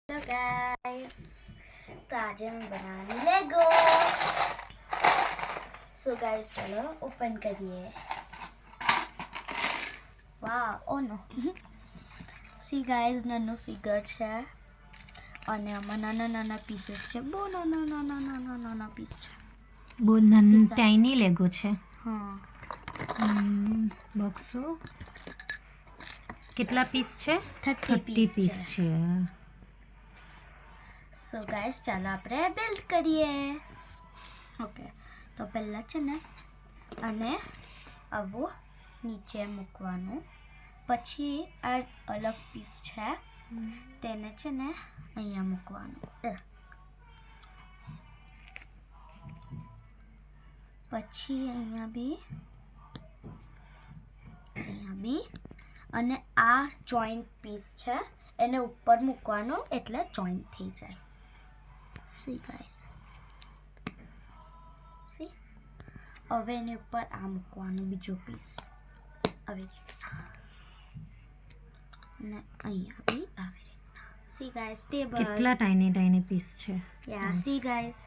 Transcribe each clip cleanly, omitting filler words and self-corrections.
Hello guys, तो आज हम बनाने लेगो। सो गाइस चलो ओपन करिए। वाह, ओ नो સી ગાઈસ, નાનું ફિગર છે અને આમાં નાના નાના પીસીસ છે. બહુ નાના પીસ છે. બહુ નાનું ટાઈની લેગો છે. હા, બોક્સો કેટલા પીસ છે? 30 પીસ છે. સો ગાઈસ ચાલો આપણે બિલ્ડ કરીએ. ઓકે, તો પહેલાં છે ને અને આવું નીચે મૂકવાનું, પછી આ અલગ પીસ છે તેને છે ને અહીંયા મૂકવાનું, પછી અહીંયા બી અને આ જોઈન્ટ પીસ છે એને ઉપર મૂકવાનું એટલે જોઈન્ટ થઈ જાય. સી ગાઈસ, સી હવે એની ઉપર આ મૂકવાનું બીજો પીસ આવી રીતના અને અહીંયા બી આવી રીતના. સી ગાઈસ, ટેબલ કેટલા ટાઈની પીસ છે. યા સી ગાઈસ,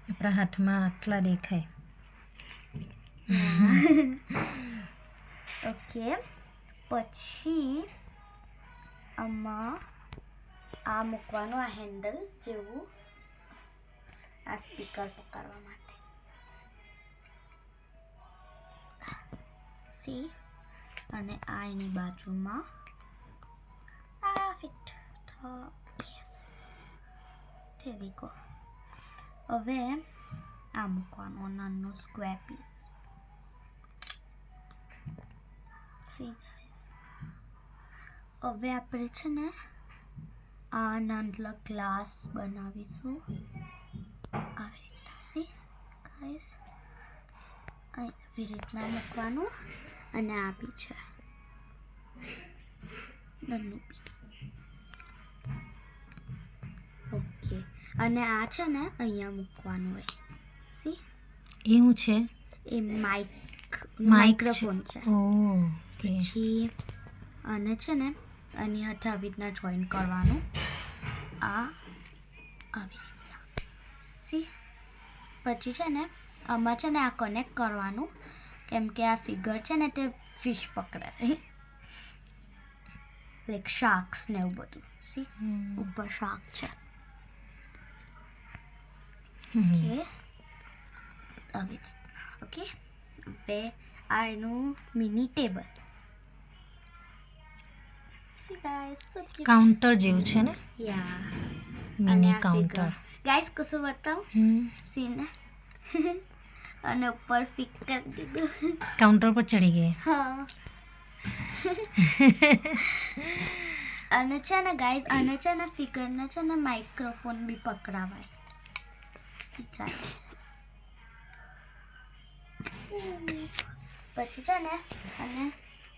આપણા હાથમાં આટલા દેખાય. ઓકે, પછી આમાં આ મૂકવાનું, આ હેન્ડલ જેવું, આ સ્પીકર પકડવા માટે. સી, અને આ એની બાજુમાં આ fit. Yes, there we go. હવે આ મૂકવાનું નાનું સ્ક્વેર પીસ. સી ગાઈસ, હવે આપણે છે ને આ નાનલા ગ્લાસ બનાવીશું આવી રીતના. સી ગાઈસ, આવી રીતના મૂકવાનું અને આ બી છે નાનું પીસ. ઓકે, અને આ છે ને અહીંયા મૂકવાનું હોય. સી, એવું છે, એ માઇક્રોફોન છે. ઓકે, પછી આને છે ને આની હાથે આવી રીતના જોઈન કરવાનું, આ આવી રીતના. સી, પછી છે ને આમાં છે ને આ કનેક્ટ કરવાનું, કેમ કે આ ફિગર છે ને તે ફિશ પકડે, લાઈક શાર્ક્સ ને એવું બધું. સી, ઉપર શાર્ક છે. ઓકે, આવી રીતના. ઓકે, હવે આ એનું મિની ટેબલ. સી ગાઈસ, સો ક્યુટ. કાઉન્ટર જેવું છે ને, યા, મિની કાઉન્ટર. ગાઈસ કશું બતાવ સીને અને ઉપર ફિટ કરી દીધું. કાઉન્ટર પર ચડી ગઈ. હા, અને છે ને ગાઈસ, અને છે ને ફિગરને છે ને માઇક્રોફોન બી પકડાવાય. પછી છે ને અને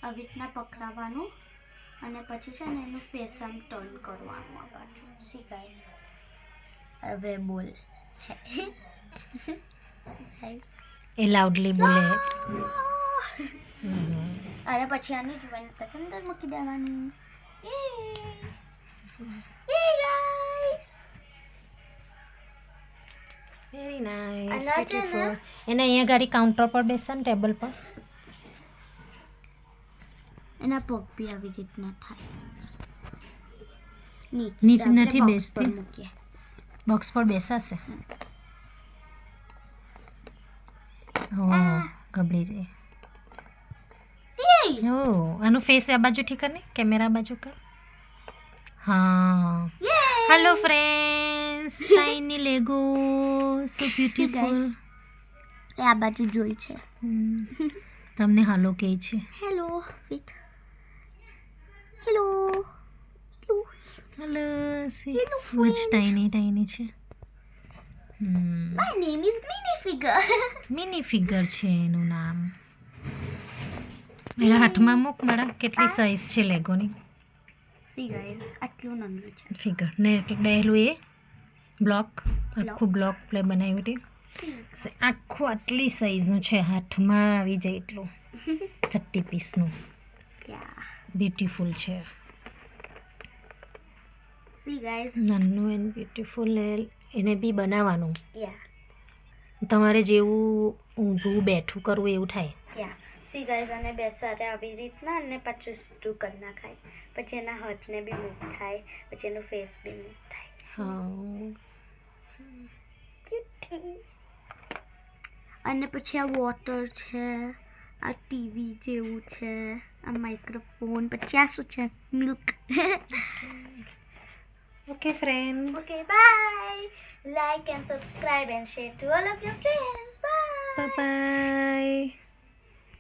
આવી રીતના પકડાવાનું અને પછી છે ને એનું ફેસ આમ ટર્ન કરવાનું આ બાજુ. સી ગાઈસ, હવે બોલ. એ લાઉડલી બોલે. અને પછી આની જોવાની તક અંદર મૂકી દેવાની. વેરી નાઇસ, અને આ છે ને- બ્યુટીફુલ. એને અહીંયા ગાડી કાઉન્ટર પર બેસે ને ટેબલ પર. એના પગ બી આવી રીતના થાય. નીચે આપણે નથી box બેસતી? પર મૂકીએ. બોક્સ પર બેસાશે. ઓ, ગબડી જાય. Yay! ઓ, આનું ફેસ આ બાજુથી કર ને, કેમેરા બાજુ કર. હા, Yay! Hello friends, tiny Lego, so beautiful. એ આ બાજુ જોઈ છે. તમને હાલો કહે છે. Hello with hello hello, see Hello, બહુ જ ટાઈની છે. My name is mini figure. Mini figure છે એનું નામ. મારા હાથમાં મૂક. મારા કેટલી સાઈઝ છે લેગોની સી ગાઈસ, આટલું નાનું છે. ફિગર ને પહેલું એ બ્લોક, આખું બ્લોક પ્લે બનાવ્યું તે આખું આટલી સાઈઝનું છે, હાથમાં આવી જાય એટલું. 30 પીસનું. યા, બ્યુટીફુલ છે. C guys. નાનું એન્ડ બ્યુટીફુલ એને બી બનાવવાનું. યા તમારે જેવું ઊભું બેઠું કરવું એવું થાય. યા સી ગાઈઝ, અને બેસાડે આવી રીતના અને પાછું સીધું કરી નાખાય. પછી એના હાથને બી મૂવ થાય, પછી એનું ફેસ બી મૂવ થાય. હા. ક્યુટી. અને પછી આ વોટર છે, આ ટીવી જેવું છે, આ માઇક્રોફોન, પછી આ શું છે? Milk. Okay friend. Okay, bye. Like and subscribe and share to all of your friends. Bye. By.